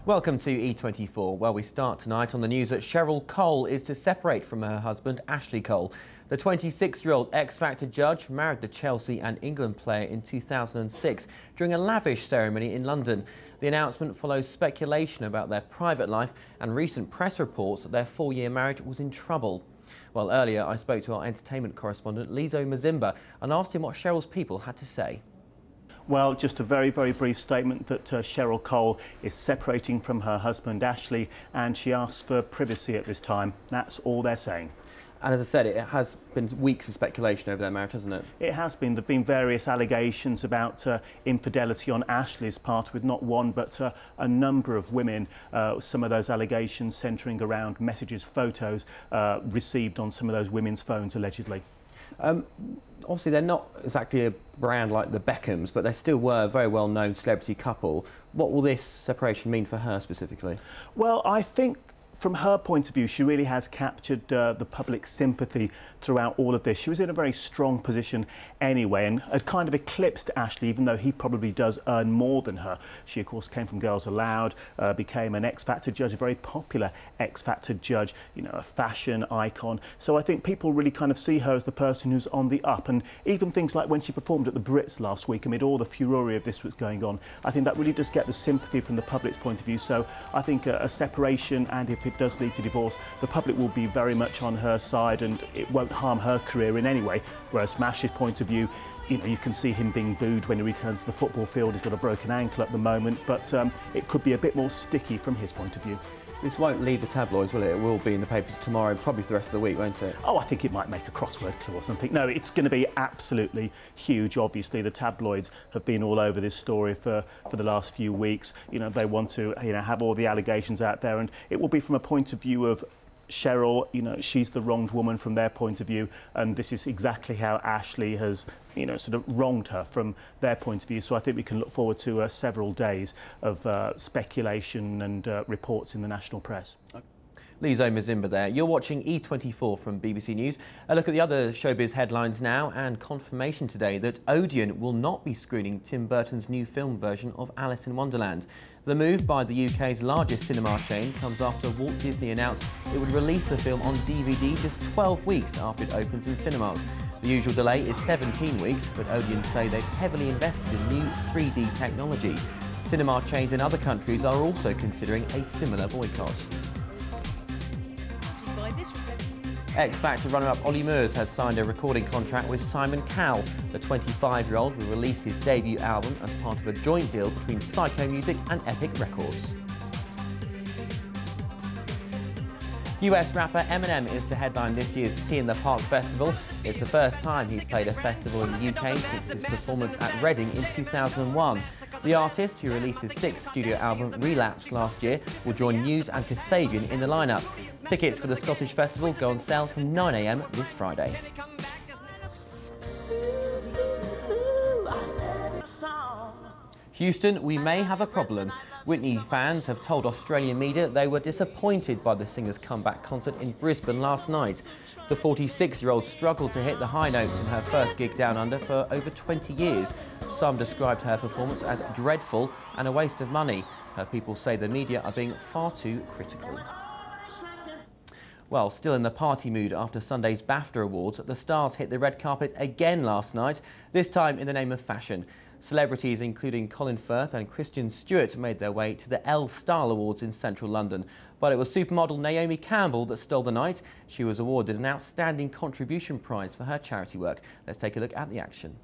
Welcome to E24. Well, we start tonight on the news that Cheryl Cole is to separate from her husband, Ashley Cole. The 26-year-old X Factor judge married the Chelsea and England player in 2006 during a lavish ceremony in London. The announcement follows speculation about their private life and recent press reports that their 4-year marriage was in trouble. Well, earlier I spoke to our entertainment correspondent, Lizo Mazimba, and asked him what Cheryl's people had to say. Well, just a very, very brief statement that Cheryl Cole is separating from her husband Ashley, and she asks for privacy at this time. That's all they're saying. And as I said, it has been weeks of speculation over their marriage, hasn't it? It has been. There have been various allegations about infidelity on Ashley's part with not one but a number of women. Some of those allegations centring around messages, photos received on some of those women's phones, allegedly. Obviously, they're not exactly a brand like the Beckhams, but they still were a very well-known celebrity couple. What will this separation mean for her specifically? Well, I think from her point of view, she really has captured the public sympathy throughout all of this. She was in a very strong position anyway and had kind of eclipsed Ashley, even though he probably does earn more than her. She, of course, came from Girls Aloud, became an X Factor judge, a very popular X Factor judge, you know, a fashion icon. So I think people really kind of see her as the person who's on the up. And even things like when she performed at the Brits last week, amid all the furore of this was going on, I think that really does get the sympathy from the public's point of view. So I think a separation, and if it does lead to divorce, the public will be very much on her side and it won't harm her career in any way. Whereas from Ash's point of view, you know, you can see him being booed when he returns to the football field. He's got a broken ankle at the moment, but it could be a bit more sticky from his point of view. This won't leave the tabloids, will it? It will be in the papers tomorrow, probably for the rest of the week, won't it? Oh, I think it might make a crossword clue or something. No, it's going to be absolutely huge. Obviously, the tabloids have been all over this story for the last few weeks. You know, they want to, you know, have all the allegations out there, and it will be from a point of view of Cheryl. You know, she's the wronged woman from their point of view, and this is exactly how Ashley has, you know, sort of wronged her from their point of view. So I think we can look forward to several days of speculation and reports in the national press. Lizo Mazimba there. You're watching E24 from BBC News. A look at the other showbiz headlines now, and confirmation today that Odeon will not be screening Tim Burton's new film version of Alice in Wonderland. The move by the UK's largest cinema chain comes after Walt Disney announced it would release the film on DVD just 12 weeks after it opens in cinemas. The usual delay is 17 weeks, but Odeon say they've heavily invested in new 3D technology. Cinema chains in other countries are also considering a similar boycott. X Factor runner-up Ollie Murs has signed a recording contract with Simon Cowell. The 25-year-old will release his debut album as part of a joint deal between Psycho Music and Epic Records. US rapper Eminem is to headline this year's Tea in the Park Festival. It's the first time he's played a festival in the UK since his performance at Reading in 2001. The artist, who released his 6th studio album Relapse last year, will join Muse and Kasabian in the lineup. Tickets for the Scottish Festival go on sale from 9 AM this Friday. Houston, we may have a problem. Whitney fans have told Australian media they were disappointed by the singer's comeback concert in Brisbane last night. The 46-year-old struggled to hit the high notes in her first gig down under for over 20 years. Some described her performance as dreadful and a waste of money. Her people say the media are being far too critical. Well, still in the party mood after Sunday's BAFTA Awards, the stars hit the red carpet again last night, this time in the name of fashion. Celebrities including Colin Firth and Kristen Stewart made their way to the Elle Style Awards in central London. But it was supermodel Naomi Campbell that stole the night. She was awarded an outstanding contribution prize for her charity work. Let's take a look at the action.